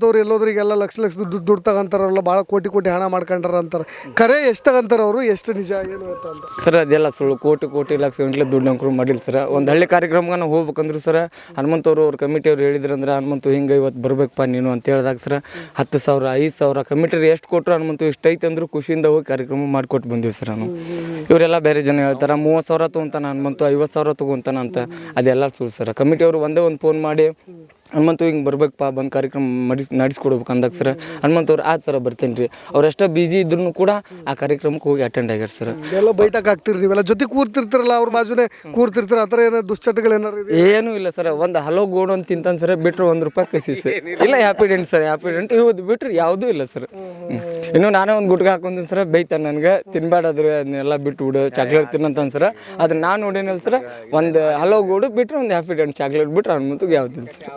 ಹನುಮಂತವ್ರು ಎಲ್ಲೋದ್ರಿಗೆಲ್ಲ ಲಕ್ಷ ದುಡ್ಡು ತಗೊಂತಾರಲ್ಲ, ಭಾಳ ಕೋಟಿ ಹಣ ಮಾಡ್ಕೊಂಡಾರ ಅಂತಾರೆ. ಕರೆ ಎಷ್ಟು ತಗೊಂತಾರೆ ಅವರು, ಎಷ್ಟು ನಿಜ ಏನು ಅಂತ? ಸರ್ ಅದೆಲ್ಲ ಸುಳ್ಳು. ಕೋಟಿ ಲಕ್ಷ ಗಂಟ್ಲೆ ದುಡ್ಡು ಅಂಕರು ಮಾಡಿಲ್ಲ ಸರ್. ಒಂದು ಹಳ್ಳಿ ಕಾರ್ಯಕ್ರಮಕ್ಕೆ ನಾವು ಹೋಗ್ಬೇಕಂದ್ರೆ ಸರ್, ಹನುಮಂತವ್ರು ಅವ್ರ ಕಮಿಟಿಯವ್ರು ಹೇಳಿದ್ರಂದ್ರೆ, ಹನುಮಂತು ಹಿಂಗೆ ಇವತ್ತು ಬರ್ಬೇಕಪ್ಪ ನೀನು ಅಂತ ಹೇಳಿದಾಗ ಸರ್, 10,000 5,000 ಕಮಿಟಿಯವ್ರು ಎಷ್ಟು ಕೊಟ್ಟರು, ಹನುಮಂತು ಇಷ್ಟು ಐತೆ ಅಂದರೂ ಖುಷಿಯಿಂದ ಹೋಗಿ ಕಾರ್ಯಕ್ರಮ ಮಾಡಿಕೊಟ್ಟು ಬಂದೀವಿ ಸರ್ ನಾವು. ಇವರೆಲ್ಲ ಬೇರೆ ಜನ ಹೇಳ್ತಾರೆ 30,000 ತೊಗೊಂತಾನೆ ಹನುಮಂತು, 50,000 ತೊಗೊಂತಾನ ಅಂತ. ಅದೆಲ್ಲ ಸುಳ್ಳು ಸರ್. ಕಮಿಟಿಯವರು ಒಂದೇ ಒಂದು ಫೋನ್ ಮಾಡಿ ಹನುಮಂತು ಹಿಂಗೆ ಬರ್ಬೇಕಪ್ಪ, ಬಂದು ಕಾರ್ಯಕ್ರಮ ನಡೆಸ್ಕೊಡ್ಬೇಕು ಅಂದಾಗ ಸರ್, ಹನುಮಂತವ್ರು ಆಯ್ತು ಸರ್ ಬರ್ತೀನಿ ರೀ. ಅವ್ರು ಎಷ್ಟೋ ಬಿಜಿ ಇದ್ರೂ ಕೂಡ ಆ ಕಾರ್ಯಕ್ರಮಕ್ಕೆ ಹೋಗಿ ಅಟೆಂಡ್ ಆಗ್ಯಾರ ಸರ್. ಎಲ್ಲ ಬೈಟಕ್ಕೆ ಹಾಕ್ತಿರಿ ನೀವೆಲ್ಲ, ಜೊತೆ ಕೂರ್ತಿರ್ತಿರಲ್ಲ, ಅವ್ರ ಬಾಜುನೇ ಕೂರ್ತಿರ್ತೀರ, ಆ ಥರ ಏನೋ ದುಶ್ಚಟಗಳು ಏನಾರು? ಏನೂ ಇಲ್ಲ ಸರ್. ಒಂದು ಹಲೋ ಗೋಡು ಅಂತ ತಿಂತಾನೆ ಸರ್, ಬಿಟ್ಟರೆ ₹1 ಕಸಿ ಸರ್. ಇಲ್ಲ Happydent sir, Happydent ಇವ್ದು ಬಿಟ್ಟರೆ ಯಾವುದೂ ಇಲ್ಲ ಸರ್. ಇನ್ನು ನಾನೇ ಒಂದು ಗುಟ್ಕ ಹಾಕೊಂತೀನಿ ಸರ್, ಬೈತಾನೆ ನನಗೆ, ತಿನ್ಬೇಡಾದ್ರೆ ಅದನ್ನೆಲ್ಲ ಬಿಟ್ಟು ಬಿಡು, ಚಾಕ್ಲೇಟ್ ತಿನ್ನಂತಾನೆ ಸರ್. ಅದನ್ನ ನಾನು ನೋಡೇನಿಲ್ಲ ಸರ್. ಒಂದು ಹಲೋ ಗೋಡು ಬಿಟ್ಟರೆ ಒಂದು ಹ್ಯಾಪಿ ಡೆಂಟ್ ಚಾಕ್ಲೇಟ್ ಬಿಟ್ಟರೆ ಹನುಮಂತಿಗೆ ಯಾವುದಿಲ್ಲ ಸರ್.